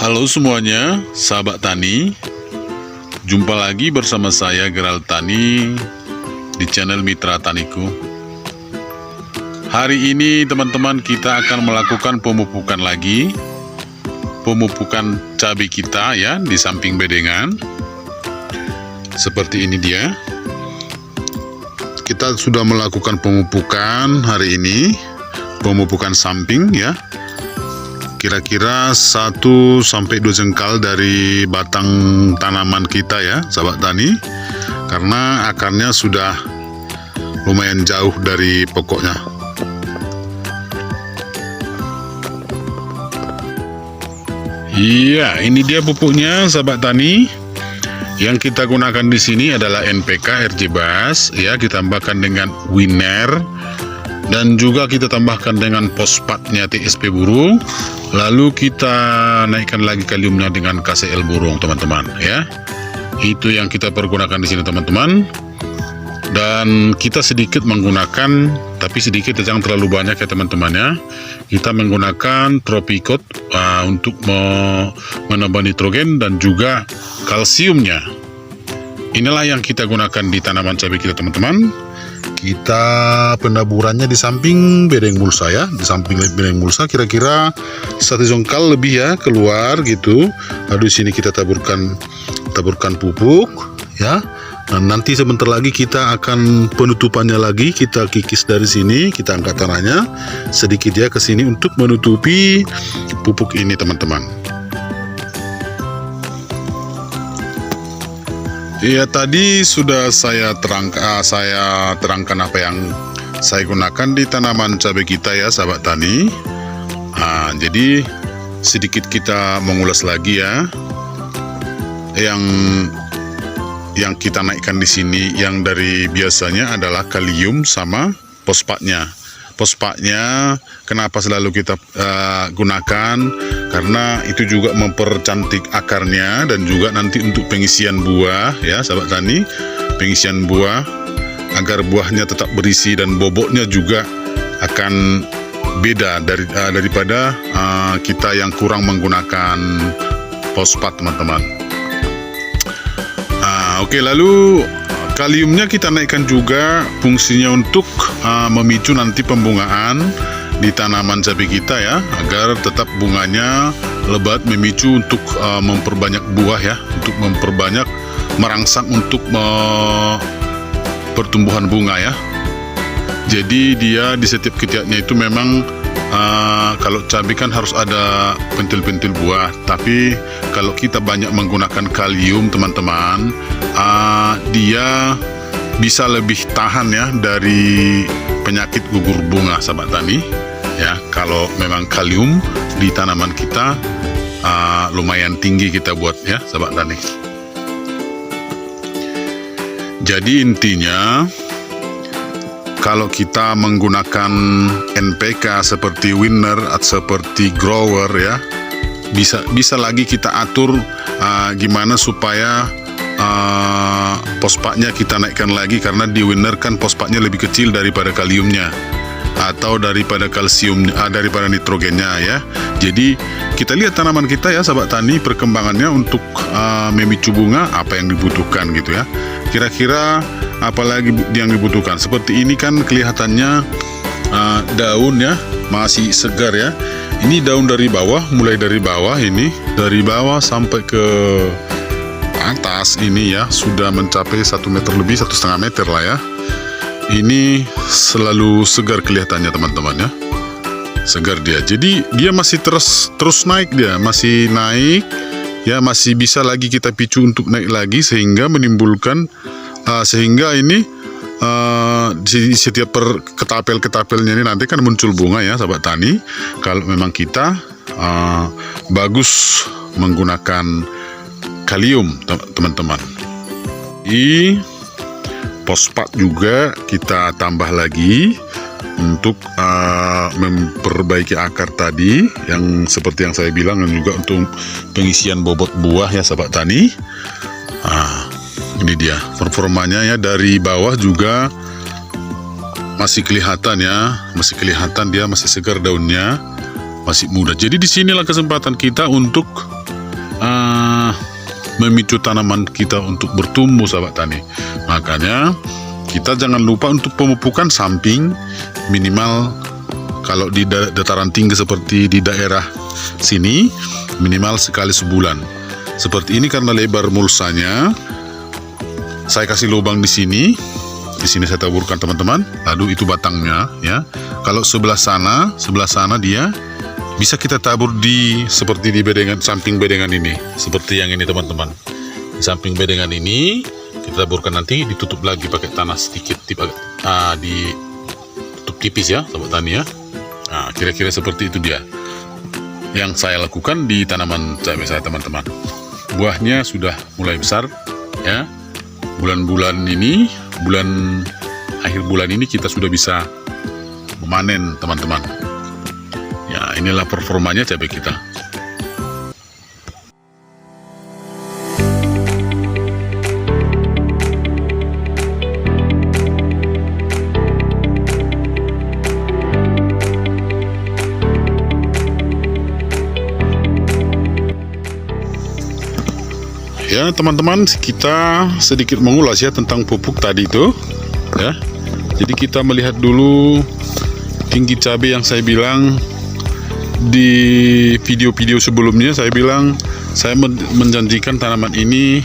Halo semuanya, sahabat tani. Jumpa lagi bersama saya Gerald Tani di channel Mitra Taniku. Hari ini teman-teman kita akan melakukan pemupukan lagi. Pemupukan cabai kita ya di samping bedengan. Seperti ini dia. Kita sudah melakukan pemupukan hari ini. Pemupukan samping ya. Kira-kira 1-2 jengkal dari batang tanaman kita ya, sahabat tani. Karena akarnya sudah lumayan jauh dari pokoknya. Iya, ini dia pupuknya, sahabat tani. Yang kita gunakan di sini adalah NPK RJ-Bas ya, ditambahkan dengan Winner. Dan juga kita tambahkan dengan fosfatnya TSP burung. Lalu kita naikkan lagi kaliumnya dengan KCL burung, teman-teman ya. Itu yang kita pergunakan di sini, teman-teman. Dan kita sedikit menggunakan, tapi sedikit, jangan terlalu banyak ya teman-teman ya. Kita menggunakan Tropicot untuk menambah nitrogen dan juga kalsiumnya. Inilah yang kita gunakan di tanaman cabai kita, teman-teman. Kita pendaburannya di samping bedeng mulsa ya, di samping bedeng mulsa kira-kira 1 jengkal lebih ya keluar gitu. Lalu di sini kita taburkan pupuk ya. Dan nanti sebentar lagi kita akan penutupannya lagi, kita kikis dari sini, kita angkat tanahnya sedikit ya ke sini untuk menutupi pupuk ini, teman-teman. Ya, tadi sudah saya terangkan apa yang saya gunakan di tanaman cabai kita ya, sahabat tani. Jadi sedikit kita mengulas lagi ya. Yang kita naikkan di sini yang dari biasanya adalah kalium sama fosfatnya. Fosfatnya kenapa selalu kita gunakan? Karena itu juga mempercantik akarnya dan juga nanti untuk pengisian buah ya, sahabat tani. Pengisian buah agar buahnya tetap berisi dan bobotnya juga akan beda daripada kita yang kurang menggunakan fosfat, teman-teman. Oke, lalu kaliumnya kita naikkan juga, fungsinya untuk memicu nanti pembungaan di tanaman cabai kita ya, agar tetap bunganya lebat, memicu untuk memperbanyak buah ya, untuk memperbanyak, merangsang untuk pertumbuhan bunga ya. Jadi dia di setiap ketiaknya itu memang kalau cabai kan harus ada pentil-pentil buah, tapi kalau kita banyak menggunakan kalium, teman-teman, dia bisa lebih tahan ya dari penyakit gugur bunga, sahabat tani ya. Kalau memang kalium di tanaman kita lumayan tinggi kita buat ya, sahabat tani. Jadi intinya kalau kita menggunakan NPK seperti Winner atau seperti Grower ya, bisa lagi kita atur gimana supaya fosfatnya kita naikkan lagi, karena di Winner kan fosfatnya lebih kecil daripada kaliumnya atau daripada kalsium, daripada nitrogennya ya. Jadi kita lihat tanaman kita ya, sahabat tani, perkembangannya untuk memicu bunga apa yang dibutuhkan gitu ya. Kira-kira apalagi yang dibutuhkan. Seperti ini kan kelihatannya daun ya masih segar ya. Ini daun dari bawah, mulai dari bawah ini, dari bawah sampai ke atas ini ya, sudah mencapai 1 meter lebih, 1,5 meter lah ya. Ini selalu segar kelihatannya, teman-teman ya, segar dia. Jadi dia masih terus naik, dia masih naik ya, masih bisa lagi kita picu untuk naik lagi, sehingga menimbulkan sehingga ini di setiap ketapel-ketapelnya ini nanti kan muncul bunga ya, sahabat tani. Kalau memang kita bagus menggunakan kalium, teman-teman. Di fosfat juga kita tambah lagi untuk memperbaiki akar tadi, yang seperti yang saya bilang, dan juga untuk pengisian bobot buah ya, sahabat tani. Ini dia performanya ya, dari bawah juga masih kelihatan ya, masih kelihatan dia masih segar daunnya, masih muda. Jadi disinilah kesempatan kita untuk memicu tanaman kita untuk bertumbuh, sahabat tani. Makanya kita jangan lupa untuk pemupukan samping minimal kalau di dataran tinggi seperti di daerah sini minimal sekali sebulan. Seperti ini karena lebar mulsanya, saya kasih lubang di sini. Di sini saya taburkan teman-teman. Lalu itu batangnya ya. Kalau sebelah sana dia bisa kita tabur di seperti di bedengan, samping bedengan ini. Seperti yang ini teman-teman. Di samping bedengan ini kita taburkan, nanti ditutup lagi pakai tanah sedikit, ditutup tipis ya sahabat tani ya. Nah, kira-kira seperti itu dia yang saya lakukan di tanaman cabai saya teman-teman. Buahnya sudah mulai besar ya. Bulan-bulan ini, akhir bulan ini kita sudah bisa memanen teman-teman. Ya, inilah performanya cabai kita. Ya teman-teman, kita sedikit mengulas ya tentang pupuk tadi itu ya. Jadi kita melihat dulu tinggi cabai yang saya bilang di video-video sebelumnya. Saya bilang saya menjanjikan tanaman ini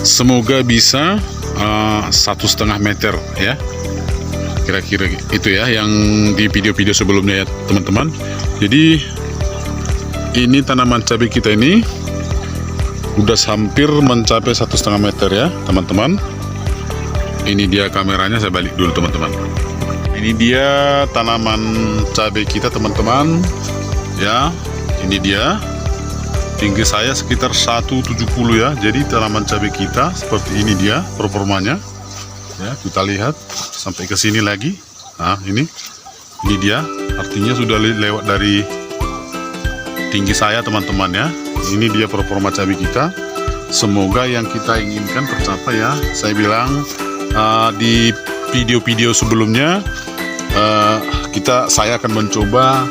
semoga bisa 1,5 meter ya, kira-kira itu ya yang di video-video sebelumnya ya teman-teman. Jadi ini tanaman cabai kita ini udah hampir mencapai 1,5 meter ya teman-teman. Ini dia kameranya, saya balik dulu teman-teman. Ini dia tanaman cabai kita teman-teman ya. Ini dia, tinggi saya sekitar 170 ya. Jadi tanaman cabai kita seperti ini dia performanya ya. Kita lihat sampai ke sini lagi. Nah ini dia, artinya sudah lewat dari tinggi saya teman-teman ya. Ini dia performa cabai kita. Semoga yang kita inginkan tercapai ya. Saya bilang di video-video sebelumnya saya akan mencoba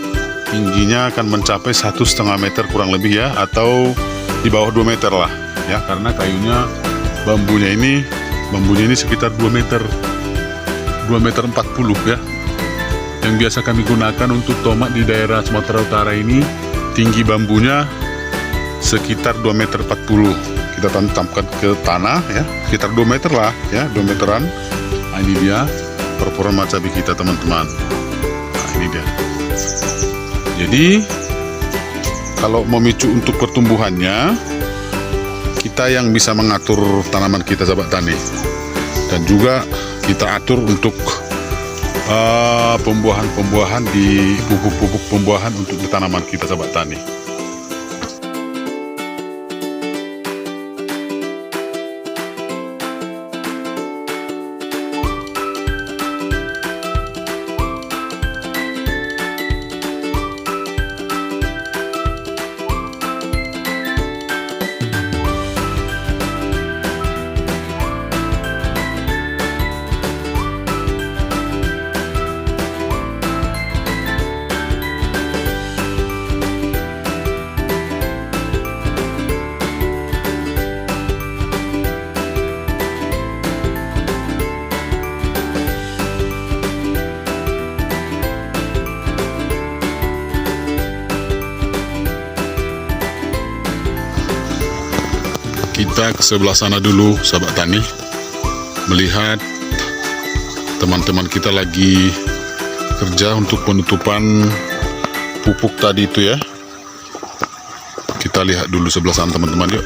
tingginya akan mencapai 1,5 meter kurang lebih ya, atau di bawah 2 meter lah ya, karena kayunya bambunya ini sekitar 2 meter 40 ya. Yang biasa kami gunakan untuk tomat di daerah Sumatera Utara ini, tinggi bambunya sekitar 2 meter 40. Kita tanamkan ke tanah ya, sekitar 2 meter lah ya, 2 meteran. Nah, ini dia performa cabai kita teman-teman. Nah, ini dia. Jadi kalau memicu untuk pertumbuhannya, kita yang bisa mengatur tanaman kita sahabat tani, dan juga kita atur untuk pembuahan di pupuk-pupuk pembuahan untuk di tanaman kita sahabat tani. Kita ke sebelah sana dulu sahabat tani, melihat teman-teman kita lagi kerja untuk penutupan pupuk tadi itu ya. Kita lihat dulu sebelah sana teman-teman, yuk.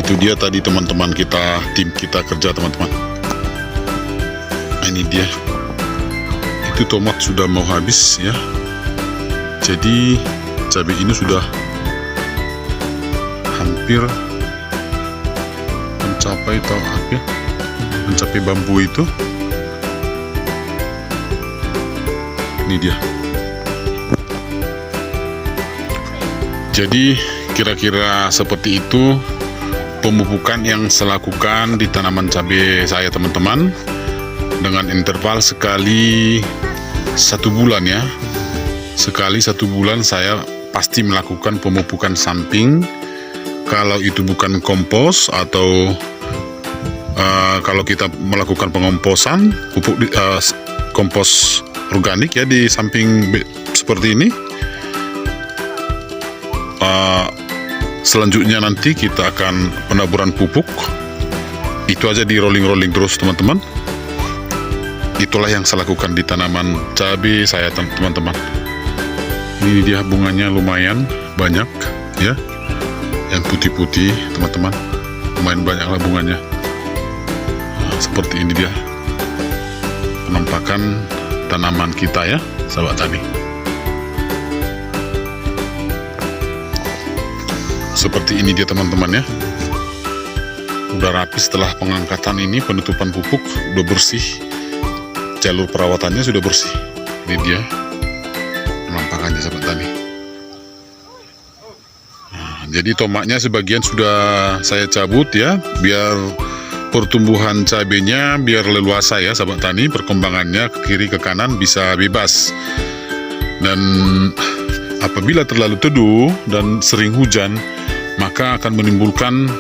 Itu dia tadi teman-teman kita, tim kita kerja teman-teman. Nah, ini dia. Itu tomat sudah mau habis ya. Jadi cabai ini sudah hampir mencapai bambu itu. Ini dia. Jadi kira-kira seperti itu pemupukan yang saya lakukan di tanaman cabai saya teman-teman, dengan interval sekali 1 bulan ya. Sekali 1 bulan saya pasti melakukan pemupukan samping. Kalau itu bukan kompos atau kalau kita melakukan pengomposan, pupuk kompos organik ya di samping seperti ini. Selanjutnya nanti kita akan penaburan pupuk. Itu aja di rolling terus teman-teman. Itulah yang saya lakukan di tanaman cabai saya teman-teman. Ini dia bunganya lumayan banyak ya, yang putih-putih teman-teman, lumayan banyak lah bunganya. Nah, seperti ini dia penampakan tanaman kita ya sahabat tani. Seperti ini dia teman-teman ya, udah rapi setelah pengangkatan ini, penutupan pupuk udah bersih, jalur perawatannya sudah bersih. Ini dia penampakannya sahabat tani. Nah, jadi tomatnya sebagian sudah saya cabut ya, biar pertumbuhan cabenya biar leluasa ya sahabat tani, perkembangannya ke kiri ke kanan bisa bebas. Dan apabila terlalu teduh dan sering hujan, maka akan menimbulkan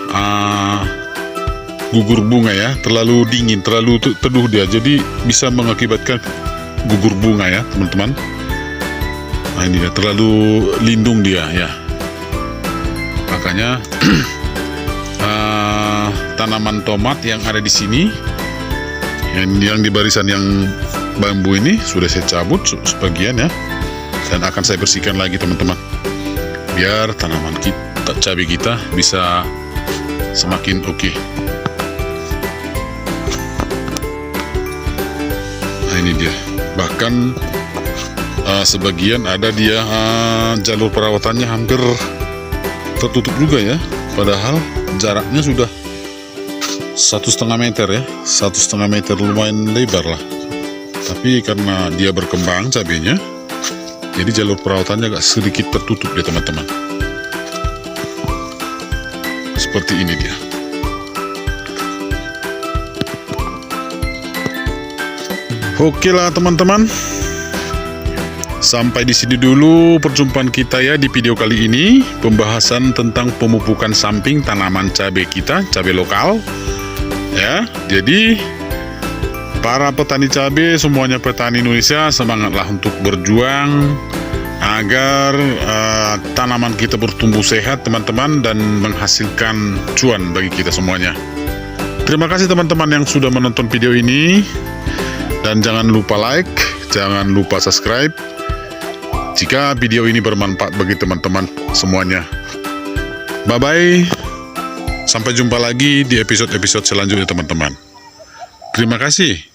gugur bunga ya. Terlalu dingin, terlalu teduh dia, jadi bisa mengakibatkan gugur bunga ya teman-teman. Nah ini dia, terlalu lindung dia ya. Makanya tanaman tomat yang ada di sini, yang di barisan yang bambu ini sudah saya cabut sebagian ya, dan akan saya bersihkan lagi teman-teman, biar tanaman cabai kita bisa semakin oke. Nah ini dia, bahkan sebagian ada dia jalur perawatannya hampir tertutup juga ya, padahal jaraknya sudah 1,5 meter ya, 1,5 meter, lumayan lebar lah. Tapi karena dia berkembang cabenya, jadi jalur perawatannya agak sedikit tertutup ya teman-teman. Seperti ini dia. Oke lah teman-teman, sampai di sini dulu perjumpaan kita ya di video kali ini, pembahasan tentang pemupukan samping tanaman cabai kita, cabai lokal ya. Jadi para petani cabai semuanya, petani Indonesia, semangatlah untuk berjuang agar tanaman kita bertumbuh sehat teman-teman, dan menghasilkan cuan bagi kita semuanya. Terima kasih teman-teman yang sudah menonton video ini, dan jangan lupa like, jangan lupa subscribe jika video ini bermanfaat bagi teman-teman semuanya. Bye bye, sampai jumpa lagi di episode-episode selanjutnya teman-teman. Terima kasih.